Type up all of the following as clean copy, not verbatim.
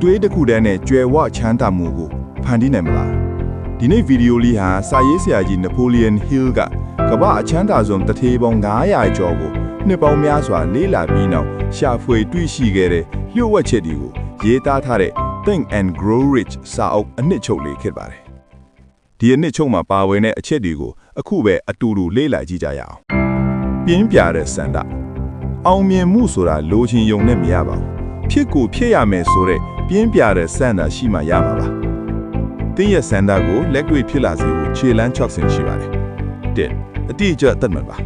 တွေးတစ်ခုတည်းနဲ့ကြွယ်ဝချမ်းသာမှုကိုဖန်တီးနိုင်မလားဒီနေ့ဗီဒီယိုလေးဟာစာရေးဆရာကြီးနပိုလီယန်ဟီးလ်ကကမ္ဘာအချမ်းသာဆုံးတထေးပေါင်း900ကျော်ကိုနှစ်ပေါင်းများစွာလေ့လာပြီးနောက်ရှာဖွေတွေ့ရှိခဲ့တဲ့လျှို့ဝှက်ချက်တွေကိုရေးသားထားတဲ့ Think and Grow Rich စာအုပ်အနှစ်ချုပ်လေးဖြစ်ပါတယ်ဒီအနှစ်ချုပ်မှာပါဝင်တဲ့အချက်တွေကိုအခုပဲအတူတူလေ့လာကြည့်ကြရအောင်ပြင်းပြတဲ့စန္ဒအောင်မြင်မှုဆိုတာလိုချင်ယုံနဲ့မရပါဘူးဖြစ်ကိုဖြစ်ရမယ်ဆိုတဲ့ပြင်းပြတဲ့စန္ဒရှိမှရမှာပါတင်းရဲ့စန္ဒကိုလက်တွေ့ဖြစ်လာစေဖို့ခြေလမ်း6ဆင့်ရှိပါတယ်1အတိအကျသတ်မှတ်ပါ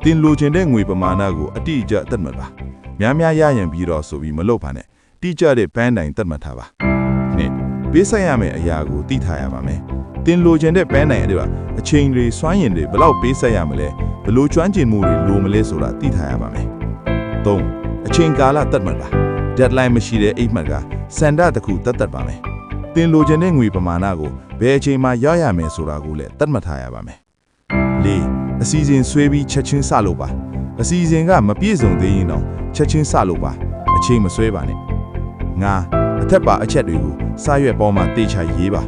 တင်းလိုချင်တဲ့ငွေပမာဏကိုအတိအကျသတ်မှတ်ပါများများရရင်ပြီးတော့ဆိုပြီးမလုပ်ပါနဲ့တိကျတဲ့ပန်းတိုင်သတ်မှတ်ထားပါ2ပေးဆက်ရမယ့်အရာကိုသိထားရပါမယ်တင်လိုချင်တဲ့ပန်းတိုင်အဲ့ဒါအချိန်တွေစွမ်းရည်တွေဘယ်လောက်ပေးဆက်ရမလဲဘယ်လိုကျွမ်းကျင်မှုတွေလိုမလဲဆိုတာသိထားရပါမယ်3အချိန်ကာလသတ်မှတ်ပါ deadline မရှိတဲ့အိတ်မှတ်ကစန္ဒတစ်ခုသတ်ပါမယ်တင်လိုချင်တဲ့ငွေပမာဏကိုဘယ်အချိန်မှရရမယ်ဆိုတာကိုလည်းသတ်မှတ်ထားရပါမယ်4အစီအစဉ်ဆွဲပြီးချက်ချင်းစလုပ်ပါအစီအစဉ်ကမပြည့်စုံသေးရင်တော့ချက်ချင်းစလုပ်ပါအချိန်မဆွဲပါနဲ့5အထက်ပါအချက်တွေကိုစာရွက်ပေါ်မှာတေချာရေးပါ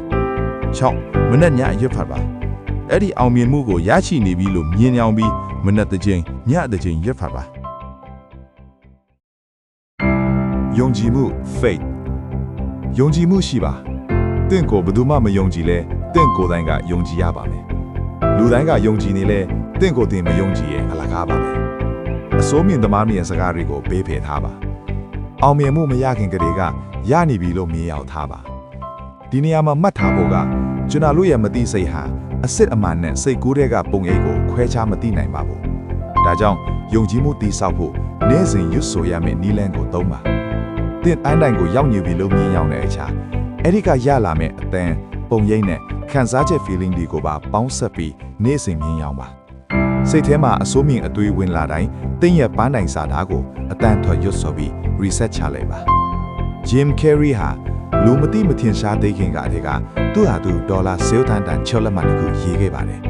6မနက်ညရွတ်ဖတ်ပါအဲ့ဒီအောင်မြင်မှုကိုရရှိနေပြီလို့မြင်အောင်ပြီးမနက်တစ်ချိန်ညတစ်ချိန်ရွတ်ဖတ်ပါယုံကြည်မှု faith ယုံကြည်မှုရှိပါတင့်ကိုဘယ်သူမှမယုံကြည်လဲတင့်ကိုယ်တိုင်ကယုံကြည်ရပါမယ်လူတိုင်းကယုံကြည်နေလဲတင့်ကိုယ်တင်မယုံကြည်ရင်အလကားပါပဲအစိုးမြင့်သမားမြင့်စကားတွေကိုပေးဖယ်ထားပါအောင်မြင်မှုမရခင်ကတည်းကရနေပြီလို့မြင်ရောက်ထားပါဒီနေရာမှာမှတ်ထားဖို့ကကျွန်တော်တို့ရဲ့မသိစိတ်ဟာအစစ်အမှန်နဲ့စိတ်ကူးတဲ့ကပုံရိပ်ကိုခွဲခြားမသိနိုင်ပါဘူးဒါကြောင့်ယုံကြည်မှုတည်ဆောက်ဖို့နေ့စဉ်ရွတ်ဆိုရမယ့်နည်းလမ်းကိုသုံးပါသင်အန်းတိုင်ကိုရောက်နေပြီလို့မြင်ရောက်တဲ့အခြားအဲ့ဒီကရလာမယ့်အသံပုံရိပ်နဲ့ခံစားချက် feeling တွေကိုပါပေါင်းဆက်ပြီးနေ့စဉ်မြင်ရောက်ပါစိတ်ထဲမှာအစိုးမြင့်အသွေးဝင်လာတိုင်းသင်ရဲ့ပန်းတိုင်စာသားကိုအတန်ထွက်ရွတ်ဆိုပြီး reset ချလိုက်ပါ Jim Carrey ဟာလူမသိမထင်ရှားသေးခင်ကတည်းကသူ့ဟာသူဒေါ်လာ10တန်6လက်မှတ်တခုရေးခဲ့ပါတယ်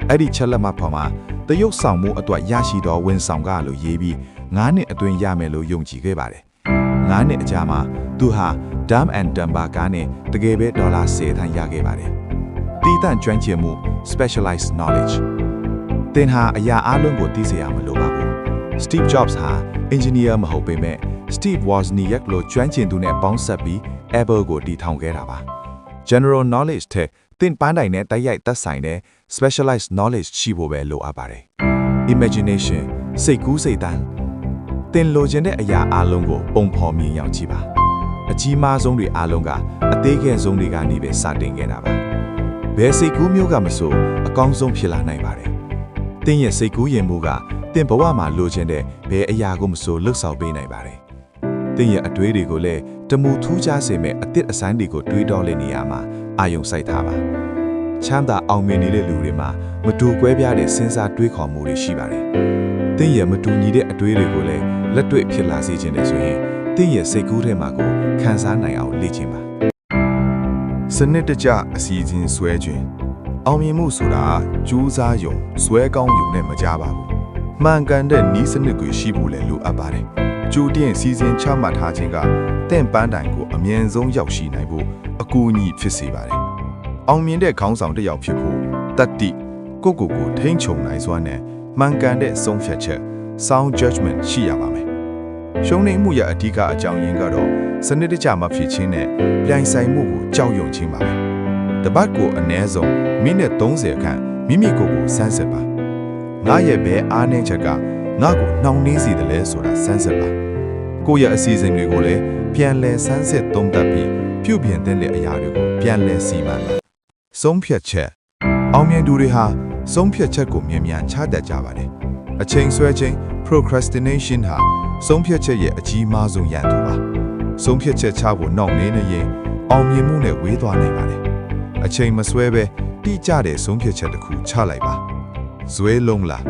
အဲ့ဒီ6လက်မှတ်ပေါ်မှာတရုတ်ဆောင်မှုအတွက်ရရှိသောဝန်ဆောင်ကလို့ရေးပြီး9နှစ်အတွင်းရမယ်လို့ယုံကြည်ခဲ့ပါတယ်9နှစ်အကြာမှာသူဟာ Dumb and Dumber ကားနဲ့တကယ်ပဲဒေါ်လာ10တန်ရခဲ့ပါတယ်တီးတန့်ကျွမ်းကျင်မှု specialized knowledge သင်ဟာအရာအလုံးကိုသိစေရမလို့ပါဘူး Steve Jobs ဟာ engineer မဟုတ်ပေမဲ့ Steve Wozniak လို့ကျွမ်းကျင်သူနဲ့ပေါင်းစပ်ပြီး Apple ကိုတည်ထောင်ခဲ့တာပါ General knowledge တဲ့သင်ပန်းတိုင်နဲ့တိုက်ရိုက်သက်ဆိုင်တဲ့ specialized knowledge ရှိဖို့ပဲလိုအပ်ပါတယ် Imagination စိတ်ကူးစိတ်တန်းသင်လိုချင်တဲ့အရာအလုံးကိုပုံဖော်မြင်ရောက်ကြည့်ပါအကြီးမားဆုံးတွေအလုံးကအသေးငယ်ဆုံးတွေကနေပဲစတင်ခဲ့တာပါဘယ်စိတ်ကူးမျိုးကမဆိုအကောင်းဆုံးဖြစ်လာနိုင်ပါတယ်သင်ရဲ့စိတ်ကူးရင်မှုကသင်ဘဝမှာလိုချင်တဲ့ဘယ်အရာကိုမဆိုလှုပ်ဆောင်ပေးနိုင်ပါတယ်သင်ရဲ့အတွေးတွေကိုလည်းတမူထူးခြားစေမဲ့အသစ်အဆန်းတွေကိုတွေးတောတဲ့နေရာမှာအာယုံစိုက်ထားပါချမ်းသာအောင်မြင်နေတဲ့လူတွေမှာမတူကွဲပြားတဲ့စဉ်းစားတွေးခေါ်မှုတွေရှိပါတယ်သင်ရဲ့မတူညီတဲ့အတွေးတွေကိုလည်းလက်တွေ့ဖြစ်လာစေခြင်းနဲ့ဆိုရင်သင်ရဲ့စိတ်ကူးထဲမှာကိုခံစားနိုင်အောင်လေ့ကျင့်ပါစနစ်တကျအစီအစဉ်ဆွဲခြင်းအောင်မြင်မှုဆိုတာကြိုးစားယုံဆွဲကောင်းယုံနဲ့မကြပါဘူးမှန်ကန်တဲ့နည်းစနစ်ကိုရှိဖို့လည်းလိုအပ်ပါတယ်ကြိုတင်စီစဉ်ချမှတ်ထားခြင်းကတင့်ပန်းတိုင်ကိုအမြင့်ဆုံးရောက်ရှိနိုင်ဖို့အကူအညီဖြစ်စေပါတယ်အောင်မြင်တဲ့ခေါင်းဆောင်တစ်ယောက်ဖြစ်ဖို့တတ္တိကိုထိန်းချုပ်နိုင်စွာနဲ့မှန်ကန်တဲ့ဆုံးဖြတ်ချက် sound judgment ရှိရပါမယ်ရှုံးနိမ့်မှုရဲ့အဓိကအကြောင်းရင်းကတော့စနစ်တကျမဖြစ်ခြင်းနဲ့ပြိုင်ဆိုင်မှုကိုကြောက်ရွံ့ခြင်းပါပဲတပတ်ကိုအနည်းဆုံးမိနစ်30ခန့်မိမိကိုယ်ကိုစမ်းစစ်ပါငါရဲ့ဘဲအားနည်းချက်ကငါ့ကိုနှောင့်နှေးစေတယ်လဲဆိုတာစမ်းစစ်ပါကိုယ့်ရဲ့အစီအစဉ်တွေကိုလည်းပြန်လည်စမ်းစစ်သုံးသပ်ပြီးပြုပြင်တဲ့အရာတွေကိုပြန်လည်စီမံပါဆုံးဖြတ်ချက်အောင်မြင်သူတွေဟာဆုံးဖြတ်ချက်ကိုမြန်မြန်ချတတ်ကြပါတယ်အချိန်ဆွဲခြင်း procrastination ဟာဆုံးဖြတ်ချက်ရဲ့အကြီးမားဆုံးရန်သူပါဆုံးဖြတ်ချက်ချဖို့နှောင့်နှေးနေရင်အောင်မြင်မှုနဲ့ဝေးသွားနိုင်ပါတယ်အချိန်မဆွဲပဲတိကျတဲ့ဆုံးဖြတ်ချက်တစ်ခုချလိုက်ပါဇွဲလုံးလား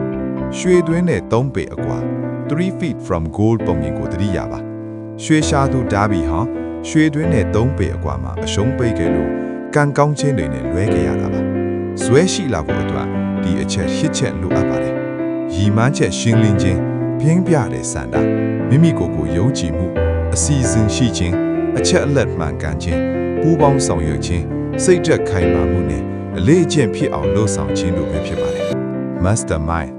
ရွှေသွင်းတဲ့3ပေအကွာ3 feet from goal ပုံမြင်ကိုသတိရပါရွှေရှာသူဒါဘီဟာရွှေသွင်းတဲ့3ပေအကွာမှာအရှုံးပိတ်ခဲ့လို့ကံကောင်းခြင်းတွေနဲ့လွဲခဲ့ရတာပါဇွဲရှိလာဖို့အတွက်ဒီအချက်8ချက်လိုအပ်ပါတယ်ရီမန်းချက်ရှင်းလင်းခြင်းပြင်းပြတဲ့စန္ဒမိမိကိုယ်ကိုယုံကြည်မှုအစီအစဉ်ရှိခြင်း အချက်အလက်မှန်ကန်ခြင်းပူးပေါင်းဆောင်ရွက်ခြင်းစိတ်ဓာတ်ခိုင်မာမှုနဲ့အလေးအကျင့်ဖြစ်အောင်လှုပ်ဆောင်ခြင်းတို့ပဲဖြစ်ပါတယ် Mastermind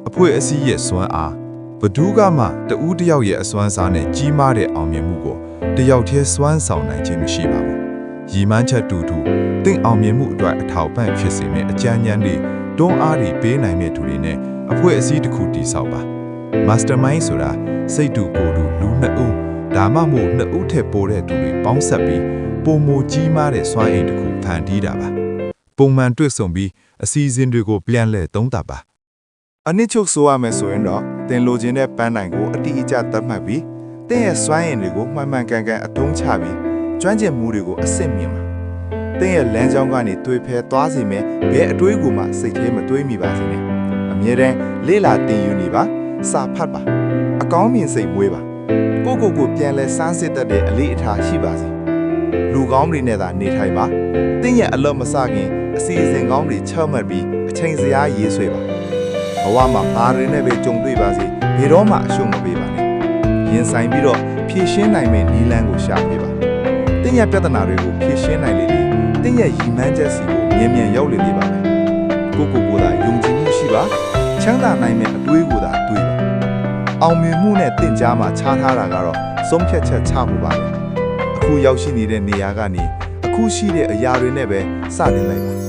အဖွဲ့အစည်းရဲ့စွမ်းအားဘဒူးကမှတဦးတစ်ယောက်ရဲ့အစွမ်းစားနဲ့ကြီးမားတဲ့အောင်မြင်မှုကိုတယောက်တည်းစွမ်းဆောင်နိုင်ခြင်းမရှိပါဘူး။ရည်မှန်းချက်တူတူတင့်အောင်မြင်မှုအတွက်အထောက်ပံ့ဖြစ်စေမယ့်အကြံဉာဏ်တွေတွန်းအားတွေပေးနိုင်မဲ့သူတွေနဲ့အဖွဲ့အစည်းတစ်ခုတည်ဆောက်ပါ။ Mastermind ဆိုတာစိတ်တူကိုယ်တူလူနှစ်ဦးဒါမှမဟုတ်နှစ်ဦးထက်ပိုတဲ့သူတွေပေါင်းဆက်ပြီးပုံမကြီးမားတဲ့စွမ်းအင်တစ်ခုဖန်တီးတာပါ။ပုံမှန်တွေ့ဆုံပြီးအစီအစဉ်တွေကိုပြန်လည်သုံးသပ်ပါ။အနည်းချုပ်ဆိုရမယ်ဆိုရင်တော့တင်လိုချင်တဲ့ပန်းတိုင်ကိုအတိအကျသတ်မှတ်ပြီးတင်ရဲ့စွမ်းရည်တွေကိုမှန်မှန်ကန်ကန်အသုံးချပြီးကျွမ်းကျင်မှုတွေကိုအစစ်မြင်ပါတင်ရဲ့လမ်းကြောင်းကနေတွေးဖဲသွားစီမယ်ဘယ်အတွေးကိုမှစိတ်ထဲမတွေးမိပါစေနဲ့အမြဲတမ်းလေးလာတင်ယူနေပါစာဖတ်ပါအကောင်းမြင်စိတ်မွေးပါကိုပြန်လဲစမ်းစစ်တတ်တဲ့အလေးအထားရှိပါစေလူကောင်းတွေနဲ့သာနေထိုင်ပါတင်ရဲ့အလွတ်မစခင်အစီအစဉ်ကောင်းတွေချမှတ်ပြီးအချိန်စရာရေးဆွဲပါဘဝမှာဘာတွေနဲ့ပဲကြုံတွေ့ပါစေဘယ်တော့မှအရှုံးမပေးပါနဲ့ရင်ဆိုင်ပြီးတော့ဖြည့်ရှင်းနိုင်မယ့်နည်းလမ်းကိုရှာပေးပါတင်းရဲ့ပြဿနာတွေကိုဖြည့်ရှင်းနိုင်လေလေတင်းရဲ့ရည်မှန်းချက်စီကိုမြင်မြန်ရောက်လေလေပါမယ်ကိုသာယုံကြည်မှုရှိပါချမ်းသာနိုင်မယ့်အတွေးကိုသာတွေးပါအောင်မြင်မှုနဲ့တင့်ကြားမှာခြားထားတာကတော့ဆုံးဖြတ်ချက်ချဖို့ပါပဲအခုရောက်ရှိနေတဲ့နေရာကနေအခုရှိတဲ့အရာတွေနဲ့ပဲစတင်လိုက်ပါ